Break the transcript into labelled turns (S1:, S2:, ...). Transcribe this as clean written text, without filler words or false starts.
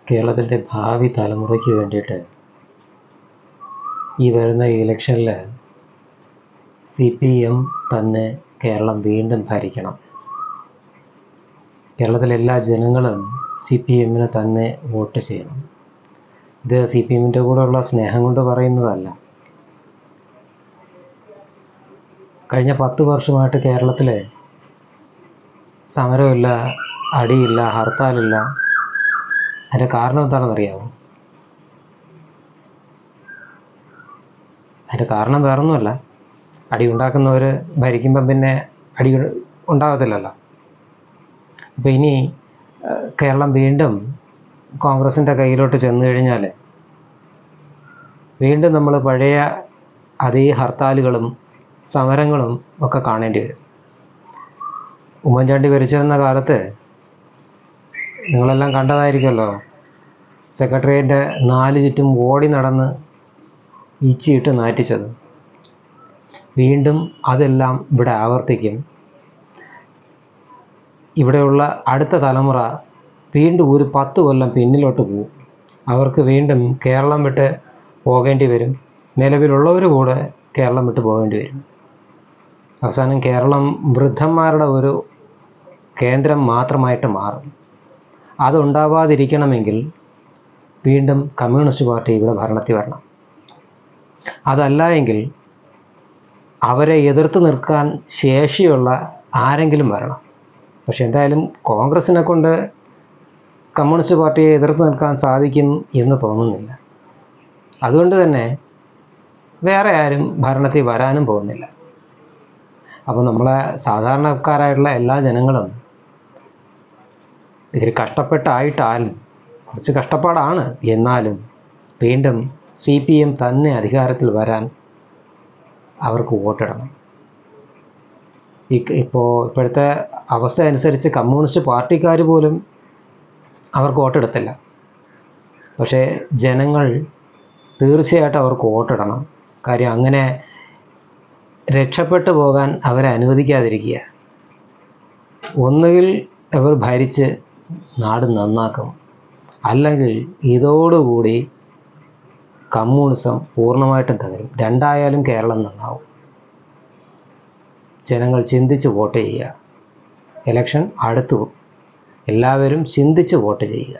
S1: കേരളത്തിൻ്റെ ഭാവി തലമുറയ്ക്ക് വേണ്ടിയിട്ട് ഈ വരുന്ന ഇലക്ഷനിൽ CPM തന്നെ കേരളം വീണ്ടും ഭരിക്കണം. കേരളത്തിലെ എല്ലാ ജനങ്ങളും CPMന് തന്നെ വോട്ട് ചെയ്യണം. ഇത് CPMൻ്റെ കൂടെയുള്ള സ്നേഹം കൊണ്ട് പറയുന്നതല്ല. കഴിഞ്ഞ 10 വർഷമായിട്ട് കേരളത്തിൽ സമരമില്ല, അടിയില്ല, ഹർത്താലില്ല. അതിൻ്റെ കാരണം എന്താണെന്നറിയാമോ? അതിൻ്റെ കാരണം വേറൊന്നുമല്ല, അടി ഉണ്ടാക്കുന്നവർ ഭരിക്കുമ്പം പിന്നെ അടി ഉണ്ടാകത്തില്ലല്ലോ. അപ്പോൾ ഇനി കേരളം വീണ്ടും കോൺഗ്രസിൻ്റെ കയ്യിലോട്ട് ചെന്ന് കഴിഞ്ഞാൽ വീണ്ടും നമ്മൾ പഴയ അതേ ഹർത്താലുകളും സമരങ്ങളും ഒക്കെ കാണേണ്ടി വരും. ഉമ്മൻചാണ്ടി ഭരിച്ചിരുന്ന കാലത്ത് നിങ്ങളെല്ലാം കണ്ടതായിരിക്കുമല്ലോ, സെക്രട്ടേറിയറ്റിൻ്റെ 4 ചുറ്റും ഓടി നടന്ന് ഈച്ചയിട്ട് നാറ്റിച്ചത്. വീണ്ടും അതെല്ലാം ഇവിടെ ആവർത്തിക്കും. ഇവിടെയുള്ള അടുത്ത തലമുറ വീണ്ടും ഒരു 10 കൊല്ലം പിന്നിലോട്ട് പോകും. അവർക്ക് വീണ്ടും കേരളം വിട്ട് പോകേണ്ടി വരും. നിലവിലുള്ളവർ കൂടെ കേരളം വിട്ട് പോകേണ്ടി വരും. അവസാനം കേരളം വൃദ്ധന്മാരുടെ ഒരു കേന്ദ്രം മാത്രമായിട്ട് മാറും. അതുണ്ടാവാതിരിക്കണമെങ്കിൽ വീണ്ടും കമ്മ്യൂണിസ്റ്റ് പാർട്ടി ഇവിടെ ഭരണത്തിൽ വരണം. അതല്ല എങ്കിൽ അവരെ എതിർത്ത് നിൽക്കാൻ ശേഷിയുള്ള ആരെങ്കിലും വരണം. പക്ഷെ എന്തായാലും കോൺഗ്രസിനെ കൊണ്ട് കമ്മ്യൂണിസ്റ്റ് പാർട്ടിയെ എതിർത്ത് നിൽക്കാൻ സാധിക്കും എന്ന് തോന്നുന്നില്ല. അതുകൊണ്ട് തന്നെ വേറെ ആരും ഭരണത്തിൽ വരാനും പോകുന്നില്ല. അപ്പോൾ നമ്മളെ സാധാരണക്കാരായിട്ടുള്ള എല്ലാ ജനങ്ങളും ഇതിൽ കഷ്ടപ്പെട്ടായിട്ടാലും, കുറച്ച് കഷ്ടപ്പാടാണ്, എന്നാലും വീണ്ടും CPM തന്നെ അധികാരത്തിൽ വരാൻ അവർക്ക് വോട്ടിടണം. ഇപ്പോഴത്തെ അവസ്ഥ അനുസരിച്ച് കമ്മ്യൂണിസ്റ്റ് പാർട്ടിക്കാർ പോലും അവർക്ക് വോട്ടെടുത്തില്ല. പക്ഷേ ജനങ്ങൾ തീർച്ചയായിട്ടും അവർക്ക് വോട്ടിടണം. കാര്യം അങ്ങനെ രക്ഷപ്പെട്ടു പോകാൻ അവരെ അനുവദിക്കാതിരിക്കുക. ഒന്നുകിൽ അവർ ഭരിച്ച് നാട് നന്നാക്കും, അല്ലെങ്കിൽ ഇതോടുകൂടി കമ്മ്യൂണിസം പൂർണ്ണമായിട്ടും തകരും. രണ്ടായാലും കേരളം നന്നാവും. ജനങ്ങൾ ചിന്തിച്ച് വോട്ട് ചെയ്യുക. ഇലക്ഷൻ അടുത്തു, എല്ലാവരും ചിന്തിച്ച് വോട്ട് ചെയ്യുക.